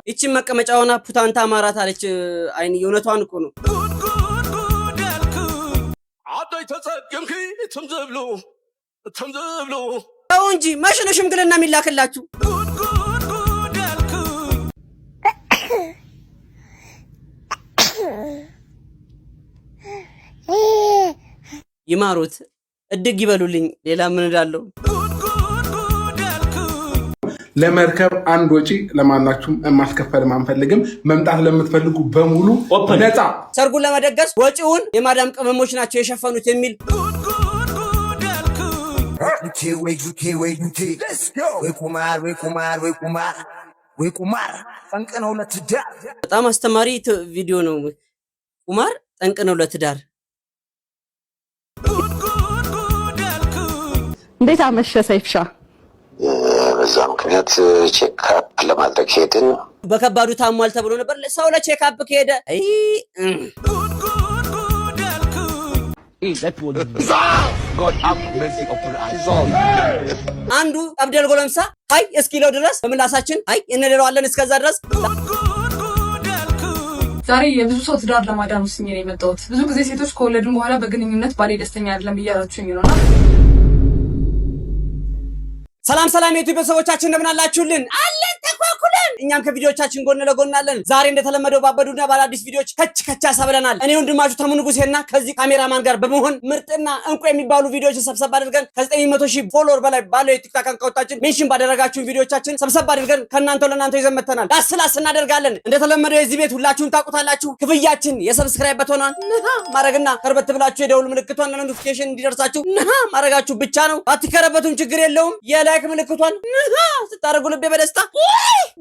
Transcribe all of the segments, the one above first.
እቺ መቀመጫውና ፑታንታ ማራት አለች አይን የውነቷን እኮ ነው አዳይ ተጸገምኪ ተምዘብሉ አው እንጂ ማሽነ ሽምግልና ሚላክላችሁ ይማሩት እድግ ይበሉልኝ ሌላ ምን እንዳለው ለመርከብ አንድ ወጪ ለማናችሁም ማስከፈል ማንፈልግም መምጣት ለምትፈልጉ በሙሉ ነፃ ሰርጉን ለመደገስ ወጪውን የማዳም ቅመሞች ናቸው የሸፈኑት የሚል በጣም አስተማሪ ቪዲዮ ነው ቁማር ጠንቅ ነው ለትዳር እንዴት አመሸ ሰይፍሻ በዛ ምክንያት ቼክአፕ ለማድረግ ሄድን በከባዱ ታሟል ተብሎ ነበር ሰው ለቼክአፕ ከሄደ አንዱ አብደል ጎለምሳ አይ እስኪለው ድረስ በምላሳችን አይ እንለዋለን እስከዛ ድረስ ዛሬ የብዙ ሰው ትዳር ለማዳን ወስኜ ነው የመጣሁት ብዙ ጊዜ ሴቶች ከወለዱን በኋላ በግንኙነት ባሌ ደስተኛ አይደለም እያላችሁኝ ነውና ሰላም ሰላም የዩቲዩብ ቤተሰቦቻችን እንደምን አላችሁልን አለን ተኳኩለን እኛም ከቪዲዮቻችን ጎን ለጎን አለን ዛሬ እንደተለመደው ባበዱና ባላዲስ ቪዲዮዎች ከቻ ሰብለናል እኔ ወንድማችሁ ተሙንጉሴና ከዚህ ካሜራማን ጋር በመሆን ምርጥና እንቁ የሚባሉ ቪዲዮዎችን ሰብሰብ አድርገን ከ900,000 ፎሎወር በላይ ባለው የቲክቶክ አካውንታችን ሜንሽን ባደረጋችሁ ቪዲዮዎቻችን ሰብሰብ አድርገን ከናንተው ለናንተው ይዘን መተናል ላስላስ እናደርጋለን እንደተለመደው የዚህ ቤት ሁላችሁም ታውቁታላችሁ ክፍያችን የሰብስክራይብ በተኗን ማረግና ከርበት ብላችሁ የደውል ምልክቷን ለኖቲፊኬሽን እንዲደርሳችሁ ማረጋችሁ ብቻ ነው አትከረበቱም ችግር የለውም የላይክ ምልክቷን ስታደርጉ ልቤ በደስታ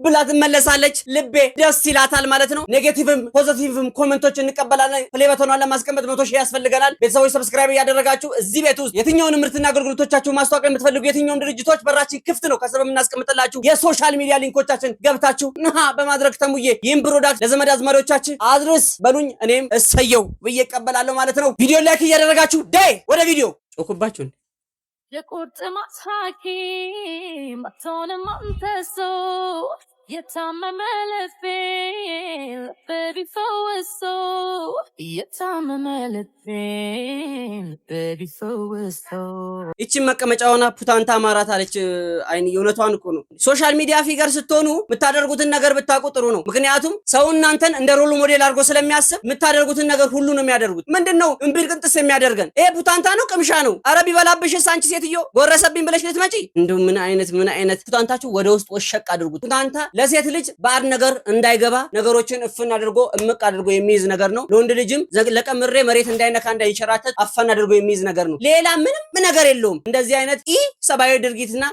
ብላት መለሳለች ልቤ ደስ ይላታል ማለት ነው ኔጌቲቭም ፖዚቲቭም ኮሜንቶች እንቀበላለን ፕሌይ በተኗን ለማስቀመጥ 100,000 ያስፈልገናል ቤተሰቦች ሰብስክራይብ ያደረጋችሁ እዚህ ቤት ውስጥ የትኛውንም ምርትና አገልግሎቶቻችሁ ማስተዋወቅ የምትፈልጉ የትኛውም ድርጅቶች በራችን ክፍት ነው ከስር የምናስቀምጥላችሁ የሶሻል ሚዲያ ሊንኮቻችን ገብታችሁ በማድረግ ተሙዬ ይህን ፕሮዳክት ለዘመድ አዝማሪዎቻችን አድርስ በሉኝ እኔም እሰየው ብዬ እቀበላለሁ ማለት ነው ቪዲዮ ላይክ እያደረጋችሁ ዳይ ወደ ቪዲዮ ጮኩባችሁን የቁርጥ ማሳኪም አትሆንም አንተ ሰው የታመመ ልቤን ቢፈወሶ የታመመ ልቤን ቢፈወሶ እቺ መቀመጫውና ፑታንታ ማራት አለች አይን የውነቷን እኮ ነው ሶሻል ሚዲያ ፊገር ስትሆኑ የምታደርጉትን ነገር ብታውቁ ጥሩ ነው ምክንያቱም ሰው እናንተን እንደ ሮል ሞዴል አድርጎ ስለሚያስብ የምታደርጉትን ነገር ሁሉ ነው የሚያደርጉት ምንድነው እንቢል ቅንጥስ የሚያደርገን ይሄ ፑታንታ ነው ቅምሻ ነው አረብ ይበላብሽስ አንቺ ሴትዮ ጎረሰብኝ ብለሽ ልትመጪ እንደው ምን አይነት ፑታንታችሁ ወደ ውስጥ ወሸቅ አድርጉት ፑታንታ ለሴት ልጅ ባር ነገር እንዳይገባ ነገሮችን እፍን አድርጎ እምቅ አድርጎ የሚይዝ ነገር ነው ለወንድ ልጅም ለቀምሬ መሬት እንዳይነካ እንዳይንሸራተት አፈን አድርጎ የሚይዝ ነገር ነው ሌላ ምንም ነገር የለውም እንደዚህ አይነት ሰባዊ ድርጊትና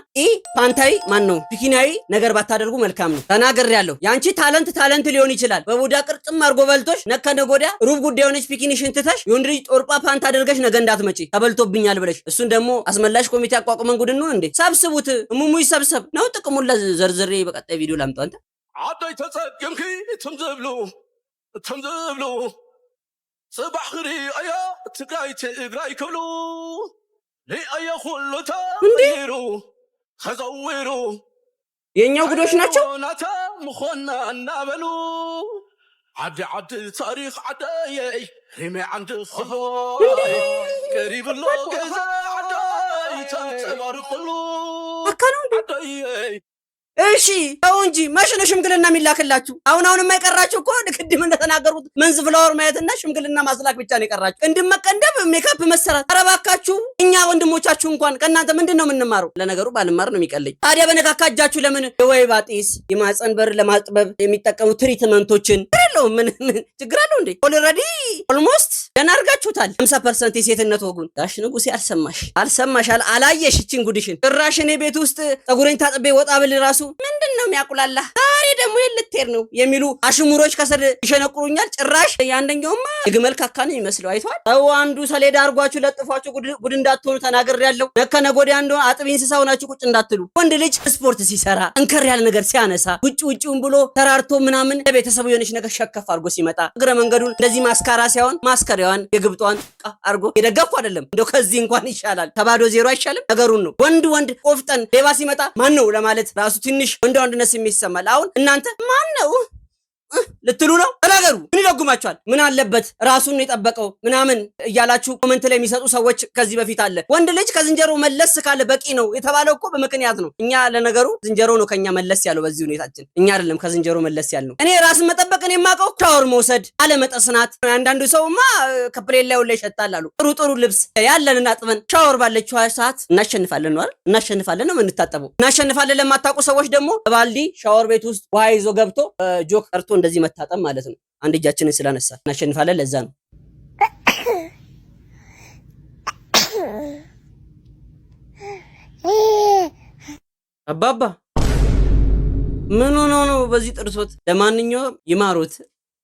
ፓንታይ ማን ነው ቢኪናዊ ነገር ባታደርጉ መልካም ነው ተናግሬያለሁ ያንቺ ታለንት ሊሆን ይችላል በቡዳ ቅርጽም አርጎ በልቶሽ ነከነጎዳ ሩብ ጉዳይ ሆነሽ ቢኪኒሽን ትተሽ የወንድ ልጅ ጦርጳ ፓንት አድርገሽ ነገ እንዳትመጪ ተበልቶብኛል ብለሽ እሱን ደግሞ አስመላሽ ኮሚቴ አቋቁመን ጉድን ነው እንዴ ሰብስቡት ሙሙይ ሰብሰብ ነው ጥቅሙን ለዘርዝሬ በቀጣይ ቪዲዮ ላምጣው አንተ عدي تسقمك تمزبلو صباح خري ايا تقايت اقراي كلو لي ايا خلتا غيرو خزويرو የኛው ጉዶሽ ናቸው ናታ مخنا እናበሉ عد تاريخ عداي رمي عند خو قريب له جزا عداي تبارك له عداي እሺ አው እንጂ ማሽነ ሽምግልና ሚላክላችሁ አሁን የማይቀራችሁ እኮ ድክድም እንደተናገሩት መንዝ ፍላወር ማየትና ሽምግልና ማስላክ ብቻ ነው የቀራችሁ እንድመቀንደብ ሜካፕ መሰራት አረባካችሁ እኛ ወንድሞቻችሁ እንኳን ከናንተ ምንድነው የምንማረው ለነገሩ ባልማር ነው የሚቀለኝ ታዲያ በነካካጃችሁ ለምን ወይ ባጢስ የማጸን በር ለማጥበብ የሚጠቀሙ ትሪትመንቶችን አይደለም ምን ችግር አለው እንዴ ኦልሬዲ ኦልሞስት ገና አርጋችሁታል 50% የሴትነት ወጉን ዳሽ ንጉስ አልሰማሽ አላየሽ እቺን ጉድሽን ጭራሽ እኔ ቤት ውስጥ ጸጉሬን ታጥቤ ወጣ ብል ራሱ ምንድነው የሚያቁላላ ዛሬ ደግሞ የልትሄድ ነው የሚሉ አሽሙሮች ከስር ይሸነቁሩኛል። ጭራሽ ያንደኛውማ የግመል ካካ ነው የሚመስለው አይቷል። አው አንዱ ሰሌዳ አርጓችሁ ለጥፋችሁ ጉድ እንዳትሆኑ ተናግሬያለሁ። ነከነገ ወዲያ አንዱ አጥቢ እንስሳው ናችሁ ቁጭ እንዳትሉ። ወንድ ልጅ ስፖርት ሲሰራ እንከር ያለ ነገር ሲያነሳ ውጪውን ብሎ ተራርቶ ምናምን ለቤተሰቡ የሆነች ነገር ሸከፍ አርጎ ሲመጣ እግረ መንገዱን እንደዚህ ማስካራ ሳይሆን ማስከሪያዋን የግብጧን አርጎ የደገፉ አይደለም እንደው ከዚህ እንኳን ይሻላል። ተባዶ ዜሮ አይሻልም ነገሩን ነው። ወንድ ቆፍጠን ሌባ ሲመጣ ማን ነው ለማለት ራሱ ትንሽ ወንድነት የሚሰማል። አሁን እናንተ ማን ነው ልትሉ ነው? ተናገሩ። ምን ይደጉማችኋል? ምን አለበት ራሱን የጠበቀው ምናምን እያላችሁ ኮሜንት ላይ የሚሰጡ ሰዎች ከዚህ በፊት አለ ወንድ ልጅ ከዝንጀሮ መለስ ካለ በቂ ነው የተባለው እኮ በምክንያት ነው። እኛ ለነገሩ ዝንጀሮ ነው ከኛ መለስ ያለው በዚህ ሁኔታችን። እኛ አይደለም ከዝንጀሮ መለስ ያልነው። እኔ ራስን መጠበቅን የማውቀው ሻወር መውሰድ አለመጠስናት። አንዳንዱ ሰውማ ከፕሌን ላይ ወላይ ይሸጣል አሉ። ጥሩ ልብስ ያለንና አጥበን ሻወር ባለችው ሰዓት እናሸንፋለን ነው አይደል? እናሸንፋለን ነው የምንታጠበው። እናሸንፋለን ለማታውቁ ሰዎች ደግሞ ባልዲ ሻወር ቤት ውስጥ ውሃ ይዞ ገብቶ ጆክ ቀርቶ እንደዚህ መታጠብ ማለት ነው። አንድ እጃችንን ስላነሳ እናሸንፋለን። ለዛ ነው አባባ ምን ሆኖ ነው በዚህ ጥርሶት? ለማንኛውም ይማሩት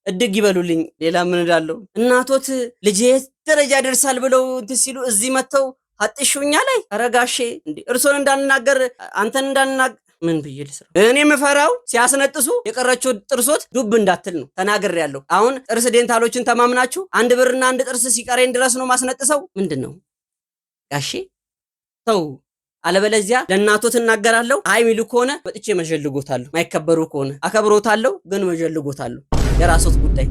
እድግ ይበሉልኝ። ሌላ ምን እላለሁ? እናቶት ልጄ ደረጃ ደርሳል ብለው እንትን ሲሉ እዚህ መተው አጥሹኛ ላይ አረጋሼ እንዴ እርሶን እንዳንናገር አንተን እንዳንናገር ምን ብዬ ልስራ? እኔ የምፈራው ሲያስነጥሱ የቀረችው ጥርሶት ዱብ እንዳትል ነው። ተናግሬያለሁ። አሁን ጥርስ ዴንታሎችን ተማምናችሁ አንድ ብርና አንድ ጥርስ ሲቀረኝ ድረስ ነው ማስነጥሰው? ምንድነው ጋሼ ተው። አለበለዚያ ለእናቶት እናገራለሁ። አይ ሚሉ ከሆነ ወጥቼ መጀልጎታለሁ። ማይከበሩ ከሆነ አከብሮታለሁ፣ ግን መጀልጎታለሁ። የራሶት ጉዳይ።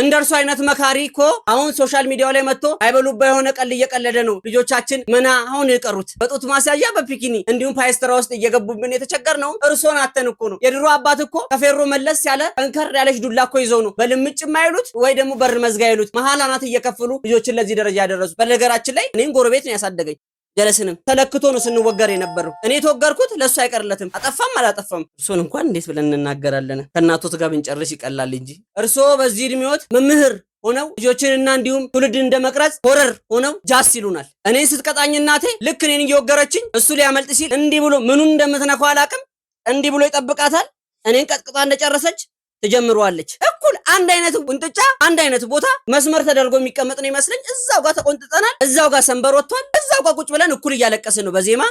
እንደርሱ አይነት መካሪ እኮ አሁን ሶሻል ሚዲያው ላይ መጥቶ አይበሉባ የሆነ ቀል እየቀለደ ነው። ልጆቻችን መና አሁን የቀሩት በጡት ማስያዣ በፒኪኒ እንዲሁም ፓይስትራ ውስጥ እየገቡብን የተቸገርነው እርሶን አተን እኮ ነው። የድሮ አባት እኮ ከፌሮ መለስ ያለ እንከር ያለች ዱላ እኮ ይዘው ነው በልምጭ የማይሉት ወይ ደግሞ በር መዝጋ ይሉት መሀል አናት እየከፈሉ ልጆችን ለዚህ ደረጃ ያደረሱ። በነገራችን ላይ እኔም ጎረቤት ነው ያሳደገኝ። ጀለስንም ተለክቶ ነው ስንወገር የነበረው። እኔ ተወገርኩት ለሱ አይቀርለትም። አጠፋም አላጠፋም እርሶን እንኳን እንዴት ብለን እንናገራለን? ከእናቶት ጋር ብንጨርስ ይቀላል እንጂ እርሶ በዚህ እድሜዎት መምህር ሆነው ልጆችንና እንዲሁም ትውልድን እንደመቅረጽ ሆረር ሆነው ጃስ ይሉናል። እኔን ስትቀጣኝ እናቴ ልክ እኔን እየወገረችኝ እሱ ሊያመልጥ ሲል እንዲህ ብሎ ምኑን እንደምትነካው አላቅም እንዲህ ብሎ ይጠብቃታል። እኔን ቀጥቅጣ እንደጨረሰች ትጀምረዋለች። እኩል አንድ አይነት ቁንጥጫ አንድ አይነት ቦታ መስመር ተደርጎ የሚቀመጥ ነው ይመስለኝ። እዛው ጋር ተቆንጥጠናል፣ እዛው ጋር ሰንበር ወጥቷል፣ እዛው ጋር ቁጭ ብለን እኩል እያለቀስን ነው በዜማ።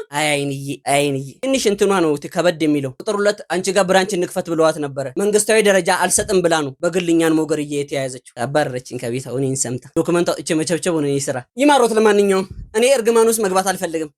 አይንዬ ትንሽ እንትኗ ነው ከበድ የሚለው። ቁጥር 2 አንቺ ጋር ብራንች እንክፈት ብለዋት ነበረ። መንግስታዊ ደረጃ አልሰጥም ብላ ነው በግልኛን ሞገር እየተያዘችው። አባረረችኝ ከቤት። እኔን ሰምታ ዶክመንት አውጥቼ መቸብቸብ ነው ስራ። ይማሮት። ለማንኛውም እኔ እርግማን ውስጥ መግባት አልፈልግም።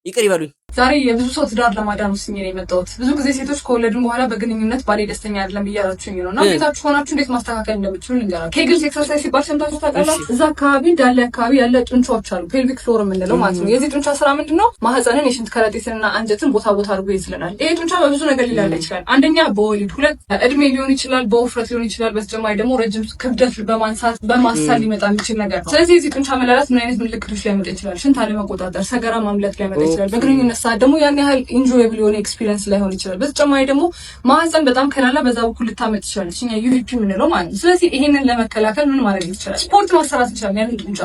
ይቅር ይበሉኝ። ዛሬ የብዙ ሰው ትዳር ለማዳን ውስጥ ነው የመጣሁት። ብዙ ጊዜ ሴቶች ከወለድን በኋላ በግንኙነት ባሌ ደስተኛ አይደለም እያላችሁኝ ነው እና ቤታችሁ ሆናችሁ እንዴት ማስተካከል እንደምትችሉ ልንገራችሁ። ኬግልስ ኤክሰርሳይዝ ሲባል ሰምታችሁ ታውቃላችሁ? እዛ አካባቢ ዳሌ አካባቢ ያለ ጡንቻዎች አሉ፣ ፔልቪክ ፍሎር የምንለው ማለት ነው። የዚህ ጡንቻ ስራ ምንድነው? ማህፀንን፣ የሽንት ከረጢትንና አንጀትን ቦታ አድርጎ ይዝልናል። ይሄ ጡንቻ በብዙ ነገር ሊላላ ይችላል። አንደኛ በወሊድ፣ 2 እድሜ ሊሆን ይችላል፣ በውፍረት ሊሆን ይችላል። በተጨማሪ ደግሞ ረጅም ክብደት በማንሳት በማሳል ሊመጣ የሚችል ነገር ነው። ስለዚህ የዚህ ጡንቻ መላላት ምን አይነት ምልክቶች ሊያመጣ ይችላል? ሽንት አለመቆጣጠር፣ ሰገራ ማምለጥ ሊያመጣ ይችላል። በግንኙነት ሰዓት ደግሞ ያን ያህል ኢንጆየብል የሆነ ኤክስፒሪየንስ ላይሆን ይችላል። በተጨማሪ ደግሞ ማህፀን በጣም ከላላ በዛ በኩል ልታመጥ ይችላል። እኛ ዩቪፒ የምንለው ማለት ነው። ስለዚህ ይሄንን ለመከላከል ምን ማድረግ ይችላል? ስፖርት ማሰራት ይችላል። ያን ጡንቻ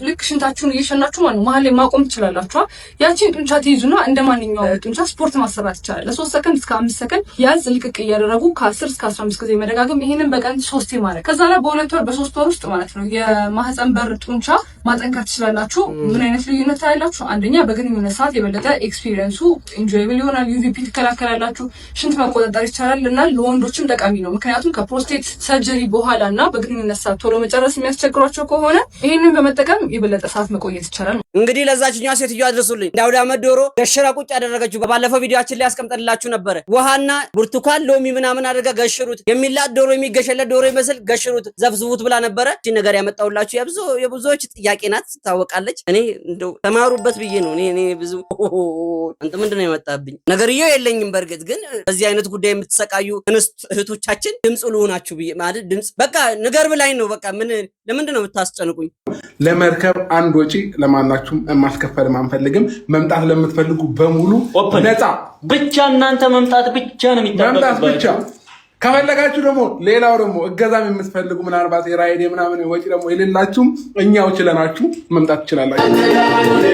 ልክ ሽንታችሁን እየሸናችሁ ማለት ነው መሀል ላይ ማቆም ትችላላችሁ። ያቺን ጡንቻ ትይዙና እንደማንኛውም ጡንቻ ስፖርት ማሰራት ይችላል። ለ3 ሰከንድ እስከ 5 ሰከንድ ያዝ ልቅቅ እያደረጉ ከ10 እስከ 15 ጊዜ መደጋገም። ይሄንን በቀን 3 ማድረግ ከዛ ላይ በ2 ወር በ3 ወር ውስጥ ማለት ነው የማህፀን በር ጡንቻ ማጠንከር ትችላላችሁ። ምን አይነት ልዩነት አላችሁ? አንደኛ በግንኙነት ሰዓት የበለጠ ኤክስፒሪየንሱ ኢንጆየብል ይሆናል። ዩቪፒ ትከላከላላችሁ። ሽንት መቆጣጠር ይቻላል እና ለወንዶችም ጠቃሚ ነው። ምክንያቱም ከፕሮስቴት ሰርጀሪ በኋላና በግንኙነት ሰዓት ቶሎ መጨረስ የሚያስቸግሯቸው ከሆነ ይሄንን በመጠቀም የበለጠ ሰዓት መቆየት ይቻላል። እንግዲህ ለዛችኛው ሴትዮ አድርሱልኝ። ዳውዳ መዶሮ ገሽራ ቁጭ ያደረገችው ባለፈው ቪዲዮአችን ላይ ያስቀምጠንላችሁ ነበር። ውሃና ብርቱካን ሎሚ ምናምን አድርጋ ገሽሩት፣ የሚላጥ ዶሮ የሚገሸለት ዶሮ ይመስል ገሽሩት፣ ዘፍዝፉት ብላ ነበረ። እቺ ነገር ያመጣውላችሁ የብዙዎች ጥያቄ ናት፣ ታወቃለች። እኔ እንደው ተማሩበት ብዬ ነው። እኔ ብዙ አንተ ምንድነው የመጣብኝ ነገርየው የለኝም። በርግጥ ግን በዚህ አይነት ጉዳይ የምትሰቃዩ እንስት እህቶቻችን ድምጽ ልሆናችሁ ብዬ ማለት ድምጽ በቃ ነገር ብላኝ ነው። በቃ ለምንድን ነው የምታስጨንቁኝ? ለመርከብ አንድ ወጪ ለማናችሁም ማስከፈል አንፈልግም። መምጣት ለምትፈልጉ በሙሉ ነፃ ብቻ እናንተ መምጣት ብቻ ነው የሚጠበቅባችሁ። ከፈለጋችሁ ደግሞ ሌላው ደግሞ እገዛም የምትፈልጉ ምናልባት የራይድ ምናምን ወጪ ደግሞ የሌላችሁም እኛው ችለናችሁ መምጣት ትችላላችሁ።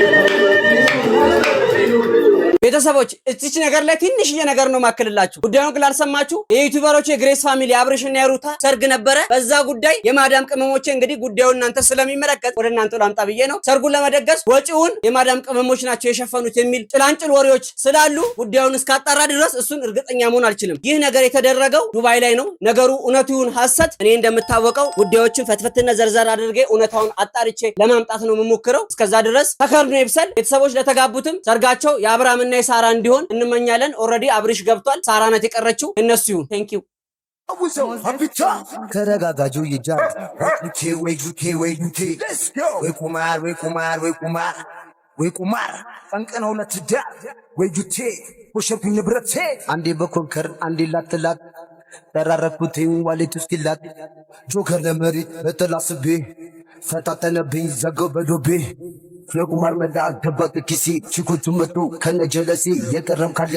ቤተሰቦች እዚች ነገር ላይ ትንሽዬ ነገር ነው ማከልላችሁ። ጉዳዩን ግን አልሰማችሁ። የዩቲዩበሮች የግሬስ ፋሚሊ አብርሽና የሩታ ሰርግ ነበረ። በዛ ጉዳይ የማዳም ቅመሞች እንግዲህ ጉዳዩን እናንተ ስለሚመለከት ወደ እናንተ ላምጣ ብዬ ነው። ሰርጉን ለመደገስ ወጪውን የማዳም ቅመሞች ናቸው የሸፈኑት የሚል ጭላንጭል ወሬዎች ስላሉ ጉዳዩን እስካጣራ ድረስ እሱን እርግጠኛ መሆን አልችልም። ይህ ነገር የተደረገው ዱባይ ላይ ነው። ነገሩ እውነቱ ይሁን ሐሰት እኔ እንደምታወቀው ጉዳዮችን ፈትፈትና ዘርዘር አድርጌ እውነታውን አጣርቼ ለማምጣት ነው የምሞክረው። እስከዛ ድረስ ተከርኖ ይብሰል። ቤተሰቦች ለተጋቡትም ሰርጋቸው የአብርሃምና የሳራ እንዲሆን እንመኛለን። ኦልሬዲ አብርሽ ገብቷል፣ ሳራ ናት የቀረችው። እነሱ ይሁን። ቴንክ ዩ ተረጋጋጁ ይጃል ወይ ቁማር ጠንቅነው ለትዳር ወይ ጁቴ ወሸብኝ ንብረቴ አንዴ በኮንከር አንዴ ላትላት ተራረኩትኝ ዋሌት ውስኪላት ጆከር ለመሬት በተላስቤ ፈታተነብኝ ዘገው በዶቤ የቁማር መዳ ገባት ኪሲ ቺኮቹ መጡ ከነጀለሲ የቀረም ካለ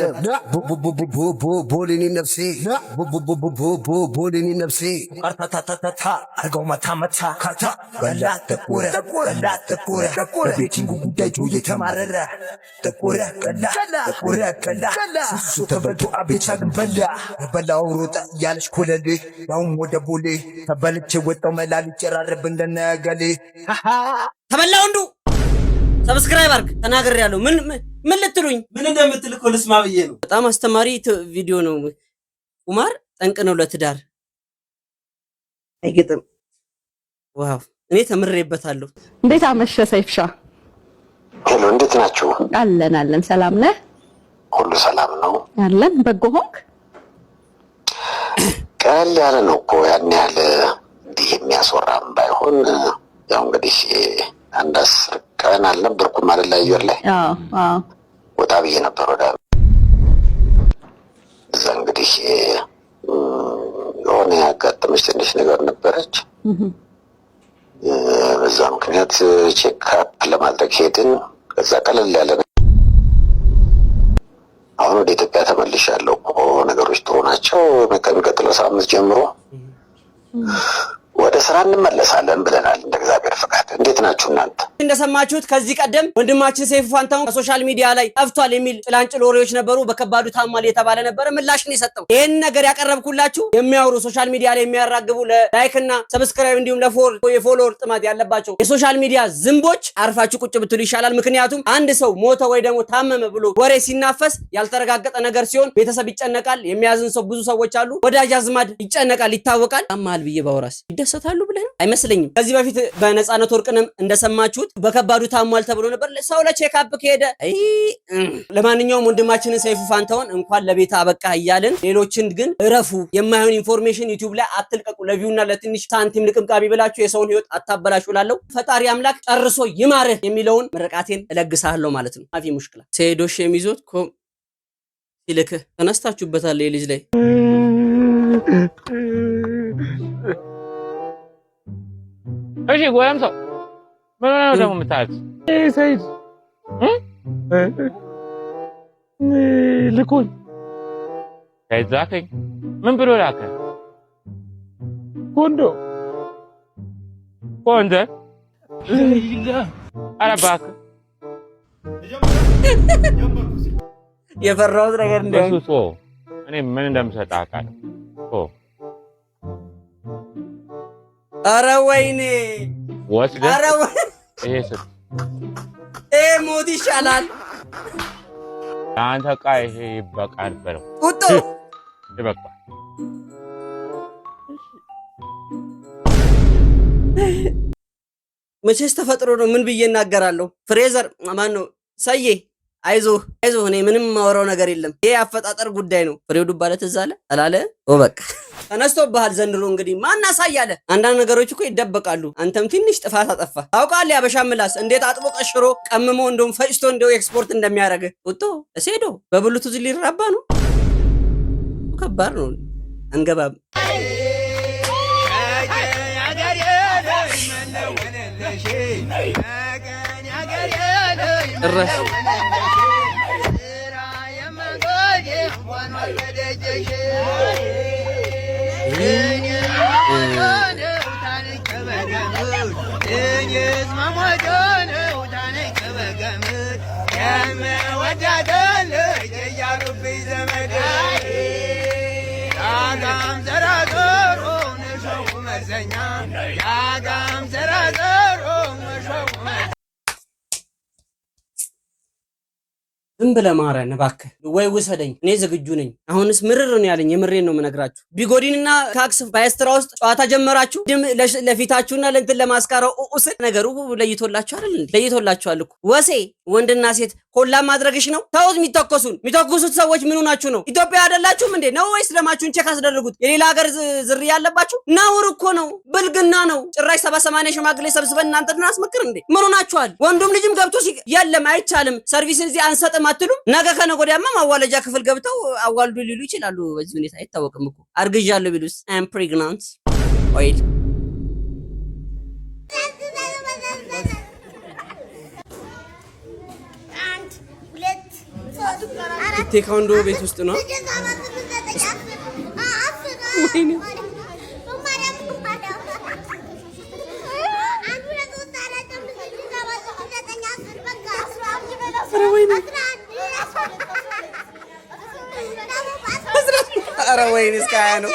ቦሌኒ ነፍሴ ቦሌኒ ነፍሴ አርታታታታ አርገው መታ ካታ በላ ተቆረ በቤቲንጉ ጉዳይ ጆ የተማረረ ተቆረ ቀላ እሱ ተበልቶ አቤቻ ግን በላው ሮጣ ያለሽ ኮለሌ ያውም ወደ ቦሌ ተበልቼ ወጣው መላል ይጨራረብ እንደነገሌ ተበላው እንዱ ሰብስክራይብ አርግ ተናግሬያለሁ። ምን ልትሉኝ ምን እንደምትል እኮ ልስማ ብዬ ነው። በጣም አስተማሪ ቪዲዮ ነው። ቁማር ጠንቅ ነው ለትዳር አይገጥም። ዋው እኔ ተምሬበታለሁ። እንዴት አመሸ ሰይፍሻ? ሄሎ እንዴት ናችሁ? አለን። ሰላም ነህ? ሁሉ ሰላም ነው አለን። በጎ ሆንክ? ቀለል ያለ ነው እኮ ያን ያህል እንዲህ የሚያስወራም ባይሆን ያው እንግዲህ አንድ 10 ቀን አልነበርኩም ማለት ላይ አየር ላይ ወጣ ብዬ ነበር ወደ እዛ እንግዲህ የሆነ ያጋጠመች ትንሽ ነገር ነበረች። በዛ ምክንያት ቼክ አፕ ለማድረግ ሄድን። ከዛ ቀለል ያለ አሁን ወደ ኢትዮጵያ ተመልሻለሁ። ነገሮች ጥሩ ናቸው። ከሚቀጥለው ሳምንት ጀምሮ ወደ ስራ እንመለሳለን ብለናል እንደ እግዚአብሔር ፈቃድ። እንዴት ናችሁ እናንተ? እንደሰማችሁት ከዚህ ቀደም ወንድማችን ሰይፉ ፋንታሁን ከሶሻል ሚዲያ ላይ ጠፍቷል የሚል ጭላንጭል ወሬዎች ነበሩ። በከባዱ ታሟል የተባለ ነበረ። ምላሽን የሰጠው ይሄን ነገር ያቀረብኩላችሁ የሚያወሩ ሶሻል ሚዲያ ላይ የሚያራግቡ ለላይክ እና ሰብስክራይብ እንዲሁም የፎሎወር ጥማት ያለባቸው የሶሻል ሚዲያ ዝንቦች አርፋችሁ ቁጭ ብትሉ ይሻላል። ምክንያቱም አንድ ሰው ሞተ ወይ ደግሞ ታመመ ብሎ ወሬ ሲናፈስ ያልተረጋገጠ ነገር ሲሆን ቤተሰብ ይጨነቃል። የሚያዝን ሰው ብዙ ሰዎች አሉ። ወዳጅ አዝማድ ይጨነቃል፣ ይታወቃል። አማል ብዬ ባወራስ ይደሰታሉ ብለህ አይመስለኝም። ከዚህ በፊት በነጻነት ወርቅንም እንደሰማችሁት በከባዱ ታሟል ተብሎ ነበር። ሰው ለቼክአፕ ከሄደ ለማንኛውም ወንድማችንን ሰይፉ ፋንታሁን እንኳን ለቤት አበቃ እያልን ሌሎችን ግን እረፉ። የማይሆን ኢንፎርሜሽን ዩቲዩብ ላይ አትልቀቁ። ለቪውና ለትንሽ ሳንቲም ልቅምቃቢ ብላችሁ የሰውን ህይወት አታበላሹ። ላለው ፈጣሪ አምላክ ጨርሶ ይማርህ የሚለውን ምርቃቴን እለግሳለሁ ማለት ነው። አፊ ሙሽክላ ሴዶሽ የሚዞት ሲልክህ ተነስታችሁበታል የልጅ ላይ እሺ ጎረምሳ ምን ነው ደግሞ የምታዩት? ሰይድ ልኩን ከዛከኝ ምን ብሎ ላከ? ኮንዶ ኧረ እባክህ የፈራሁት ነገር እንደሱ እኔ ምን እንደምሰጥህ አውቃለሁ። ኧረ ወይኔ ወስደህ ይሄ ሞት ይሻላል። አንተ ዕቃ ይሄ ይበቃል በለው። ቁጡ ይበቃል። መቼስ ተፈጥሮ ነው። ምን ብዬ እናገራለሁ? ፍሬዘር ማን ነው? ሰዬ አይዞህ እኔ ምንም ማወራው ነገር የለም። ይሄ አፈጣጠር ጉዳይ ነው። ፍሬው ዱባለ ትዝ አለ አላለ? በቃ ተነስቶብሃል ዘንድሮ። እንግዲህ ማን አሳያለ? አንዳንድ ነገሮች እኮ ይደበቃሉ። አንተም ትንሽ ጥፋት አጠፋ። ታውቃለህ ያበሻ ምላስ እንዴት አጥቦ ቀሽሮ ቀምሞ እንደውም ፈጭቶ እንደው ኤክስፖርት እንደሚያደርግ ቁጦ እሴዶ በብሉቱዝ ሊራባ ነው። ከባድ ነው። አንገባም ጭራሽ የምወዳትን ልጅ እያሉብኝ ዘመዴ ያጋም ዘራዘሩ ንሸው መዘኛ ያጋም ዘራዘሩ ንሸው ዝም ብለህ ማረን እባክህ ወይ ውሰደኝ እኔ ዝግጁ ነኝ አሁንስ ምርር ነው ያለኝ የምሬን ነው የምነግራችሁ ቢጎዲንና ካክስ ባይስትራ ውስጥ ጨዋታ ጀመራችሁ ድም ለፊታችሁና ለእንትን ለማስካራው ኡስ ነገሩ ለይቶላችሁ አይደል እንዴ ለይቶላችኋል እኮ ወሴ ወንድና ሴት ኮላ ማድረግሽ ነው ታውዝ የሚተኩሱት ሰዎች ምን ሆናችሁ ነው ኢትዮጵያ አይደላችሁም እንዴ ነው ወይስ ደማችሁን ቼክ አስደርጉት የሌላ ሀገር ዝርያ ያለባችሁ ናውር እኮ ነው ብልግና ነው ጭራሽ 78 ሽማግሌ ሰብስበን እናንተን አስመክር እንዴ ምን ሆናችኋል ወንዱም ልጅም ገብቶ የለም አይቻልም ሰርቪስ እዚህ አንሰጥም አትሉም ነገ ከነገ ወዲያማ ማዋለጃ ክፍል ገብተው አዋልዱ ሊሉ ይችላሉ በዚህ ሁኔታ አይታወቅም እኮ አርግዣለሁ ቢሉስ አም ፕሬግናንት ኦይል ቴካንዶ ቤት ውስጥ ነው ኧረ ወይኔ እስካያ ነው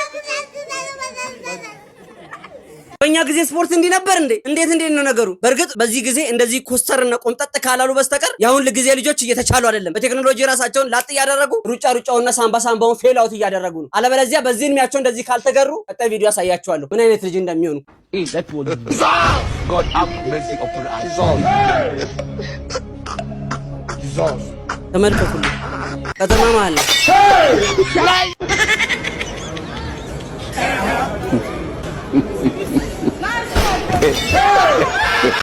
በእኛ ጊዜ ስፖርት እንዲህ ነበር እንዴ እንዴት ነው ነገሩ በርግጥ በዚህ ጊዜ እንደዚህ ኮስተርና ቆምጠጥ ካላሉ በስተቀር ያሁን ለጊዜ ልጆች እየተቻሉ አይደለም በቴክኖሎጂ ራሳቸውን ላጥ ያደረጉ ሩጫውና ሳምባውን ፌል አውት እያደረጉ ነው አለበለዚያ በዚህ እድሜያቸው እንደዚህ ካልተገሩ ቀጣይ ቪዲዮ ያሳያቸዋለሁ ምን አይነት ልጅ እንደሚሆኑ ተመልከቱልኝ ከተማ መሀል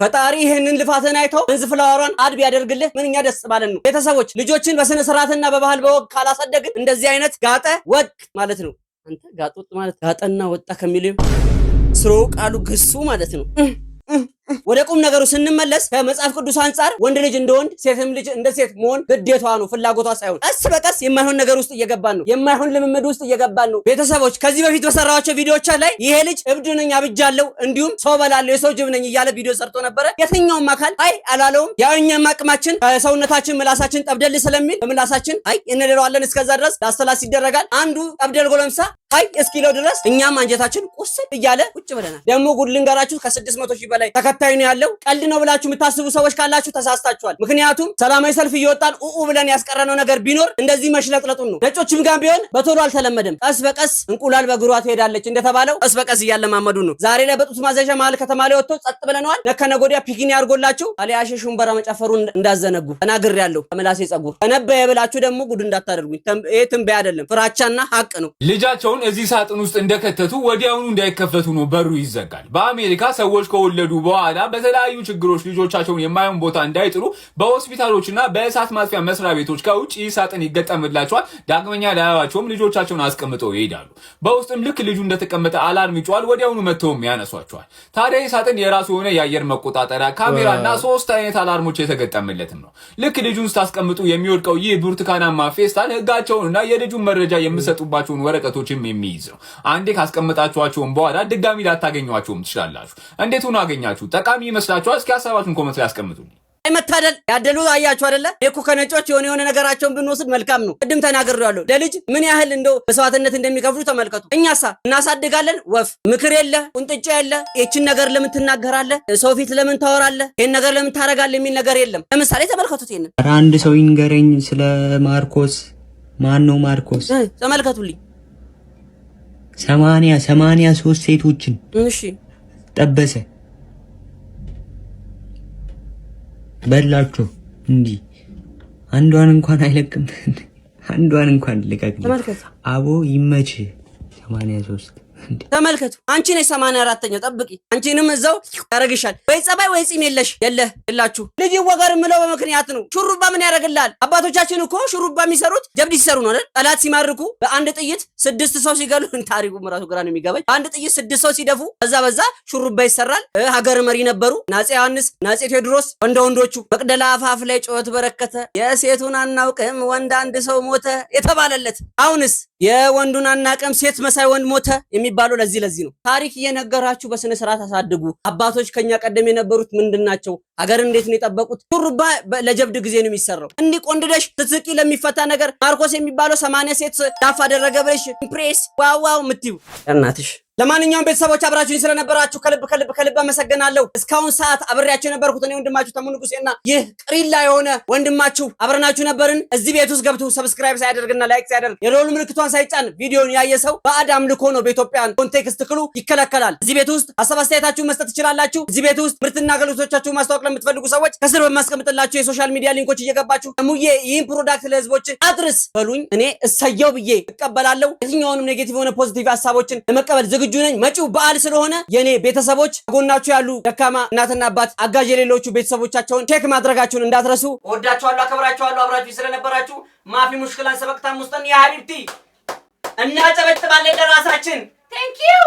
ፈጣሪ ይሄንን ልፋትን አይተው እንዝ ፍላወሯን አድብ ያደርግልህ ምንኛ ደስ ባለን ነው ቤተሰቦች ልጆችን በስነ ስርዓትና በባህል በወግ ካላሳደግን እንደዚህ አይነት ጋጠ ወጥ ማለት ነው አንተ ጋጦጥ ማለት ጋጠና ወጣ ከሚለው ስሮ ቃሉ ግሱ ማለት ነው ወደ ቁም ነገሩ ስንመለስ ከመጽሐፍ ቅዱስ አንፃር ወንድ ልጅ እንደ ወንድ ሴትም ልጅ እንደ ሴት መሆን ግዴታዋ ነው ፍላጎቷ ሳይሆን ቀስ በቀስ የማይሆን ነገር ውስጥ እየገባን ነው የማይሆን ልምምድ ውስጥ እየገባን ነው ቤተሰቦች ከዚህ በፊት በሰራዋቸው ቪዲዮዎች ላይ ይሄ ልጅ እብድ ነኝ አብጃለሁ እንዲሁም ሰው በላለሁ የሰው ጅብ ነኝ እያለ ቪዲዮ ሰርቶ ነበር የትኛውም አካል አይ አላለውም ያው እኛም አቅማችን ሰውነታችን ምላሳችን ጠብደል ስለሚል በምላሳችን አይ እንለዋለን እስከዛ ድረስ ዳስተላስ ይደረጋል አንዱ ጠብደል ጎለምሳ አይ እስኪለው ድረስ እኛም አንጀታችን ቁስል እያለ ቁጭ ብለናል ደግሞ ጉድ ልንገራችሁ ከ600,000 በላይ ተከታይ ነው ያለው ቀልድ ነው ብላችሁ የምታስቡ ሰዎች ካላችሁ ተሳስታችኋል ምክንያቱም ሰላማዊ ሰልፍ እየወጣን ብለን ያስቀረነው ነገር ቢኖር እንደዚህ መሽለጥለጡን ነው ነጮችም ጋር ቢሆን በቶሎ አልተለመደም ቀስ በቀስ እንቁላል በግሯ ትሄዳለች እንደተባለው ቀስ በቀስ እያለማመዱ ነው ዛሬ ላይ በጡት ማዘዣ መሀል ከተማ ላይ ወጥቶ ጸጥ ብለናል ነከነጎዲያ ፒኪኒ ያርጎላችሁ አሊያሽ ሹምበራ መጨፈሩን እንዳዘነጉ ተናግሬያለሁ ከመላሴ ጸጉር ተነበየ ብላችሁ ደግሞ ጉድ እንዳታደርጉኝ ይሄ ትንበያ አይደለም ፍራቻና ሀቅ ነው ልጃቸውን እዚህ ሳጥን ውስጥ እንደከተቱ ወዲያውኑ እንዳይከፈቱ ነው በሩ ይዘጋል በአሜሪካ ሰዎች ከወለዱ በኋላ በተለያዩ ችግሮች ልጆቻቸውን የማይሆን ቦታ እንዳይጥሉ በሆስፒታሎችና በእሳት ማጥፊያ መስሪያ ቤቶች ከውጭ ሳጥን ይገጠምላቸዋል ዳግመኛ ላያዋቸውም ልጆቻቸውን አስቀምጠው ይሄዳሉ በውስጥም ልክ ልጁ እንደተቀመጠ አላርም ይጫዋል ወዲያውኑ መተውም ያነሷቸዋል ታዲያ ሳጥን የራሱ የሆነ የአየር መቆጣጠሪያ ካሜራና 3 አይነት አላርሞች የተገጠመለትም ነው ልክ ልጁን ስታስቀምጡ የሚወድቀው ይህ ብርቱካናማ ፌስታል ህጋቸውንና የልጁን መረጃ የሚሰጡባቸውን ወረቀቶችም የሚይዝ ነው አንዴ ካስቀመጣችኋቸውም በኋላ ድጋሚ ላታገኟቸውም ትችላላችሁ እንዴት ሆኖ አገኛችሁ ጠቃሚ ይመስላችኋል እስኪ ሐሳባችሁን ኮሜንት ላይ አስቀምጡልኝ አይመታደል ያደሉ አያችሁ አይደለ እኮ ከነጮች የሆነ ነገራቸውን ብንወስድ መልካም ነው ቅድም ተናግሬያለሁ ለልጅ ምን ያህል እንደው መስዋዕትነት እንደሚከፍሉ ተመልከቱ እኛሳ እናሳድጋለን ወፍ ምክር የለ ቁንጥጫ የለ እቺን ነገር ለምን ትናገራለህ ሰው ፊት ለምን ታወራለህ ይሄን ነገር ለምን ታረጋለህ የሚል ነገር የለም ለምሳሌ ተመልከቱት ይሄን አንድ ሰው ይንገረኝ ስለ ማርቆስ ማን ነው ማርቆስ ተመልከቱልኝ 83 ሴቶችን እሺ ጠበሰ በላችሁ እንጂ አንዷን እንኳን አይለቅም አንዷን እንኳን ልቀቅ አቦ ይመች 83 ተመልከቱ አንቺ ነሽ 84ኛው ጠብቂ አንቺንም እዛው ያረግሻል ወይ ጸባይ ወይ ጺም የላችሁ ልጅ ወገር ምለው በመክንያት ነው ሹሩባ ምን ያረግላል አባቶቻችን እኮ ሹሩባ የሚሰሩት ጀብድ ሲሰሩ ነው አይደል ጠላት ሲማርኩ በአንድ ጥይት 6 ሰው ሲገሉ ታሪኩ ምራቱ ግራ ነው የሚገባኝ አንድ ጥይት 6 ሰው ሲደፉ በዛ ሹሩባ ይሰራል ሀገር መሪ ነበሩ ናጼ ዮሐንስ ናጼ ቴዎድሮስ ወንዶቹ መቅደላ አፋፍ ላይ ጮት በረከተ የሴቱን አናውቅም ወንድ አንድ ሰው ሞተ የተባለለት አሁንስ የወንዱን አናውቅም ሴት መሳይ ወንድ ሞተ የሚባለው ለዚህ ነው። ታሪክ እየነገራችሁ በስነ ስርዓት አሳድጉ። አባቶች ከኛ ቀደም የነበሩት ምንድናቸው? ሀገር እንዴት ነው የጠበቁት? ሹሩባ ለጀብድ ጊዜ ነው የሚሰራው። እንዲህ ቆንድደሽ ትስቂ ለሚፈታ ነገር ማርቆስ የሚባለው 80 ሴት ዳፍ አደረገ ብለሽ ኢምፕሬስ ዋው ምትዩ እናትሽ። ለማንኛውም ቤተሰቦች አብራችሁኝ ስለነበራችሁ ከልብ አመሰግናለሁ። እስካሁን ሰዓት አብሬያችሁ የነበርኩት እኔ ወንድማችሁ ተሙ ንጉሴና ይህ ቅሪላ የሆነ ወንድማችሁ አብረናችሁ ነበርን። እዚህ ቤት ውስጥ ገብቶ ሰብስክራይብ ሳያደርግና ላይክ ሳያደርግ የደወል ምልክቷን ሳይጫን ቪዲዮን ያየ ሰው ባዕድ አምልኮ ነው በኢትዮጵያን ኮንቴክስት ክሉ ይከለከላል። እዚህ ቤት ውስጥ ሀሳብ አስተያየታችሁን መስጠት ትችላላችሁ። እዚህ ቤት ውስጥ ምርትና አገልግሎቶቻችሁን ማስተዋወቅ ለምትፈልጉ ሰዎች ከስር በማስቀምጥላችሁ የሶሻል ሚዲያ ሊንኮች እየገባችሁ ሙዬ ይህን ፕሮዳክት ለህዝቦች አድርስ በሉኝ። እኔ እሰየው ብዬ እቀበላለሁ። የትኛውንም ኔጌቲቭ ሆነ ፖዚቲቭ ሀሳቦችን ለመቀበል ዝግጁ ነኝ። መጪው በዓል ስለሆነ የኔ ቤተሰቦች ጎናችሁ ያሉ ደካማ እናትና አባት አጋዥ የሌሎቹ ቤተሰቦቻቸውን ቼክ ማድረጋችሁን እንዳትረሱ። ወዳችኋለሁ፣ አከብራችኋለሁ። አብራችሁ ስለነበራችሁ ማፊ ሙሽክላን ሰበቅታ ሙስተን ያ ሀቢብቲ እናጨበጭባለን ለራሳችን። ቴንክ ዩ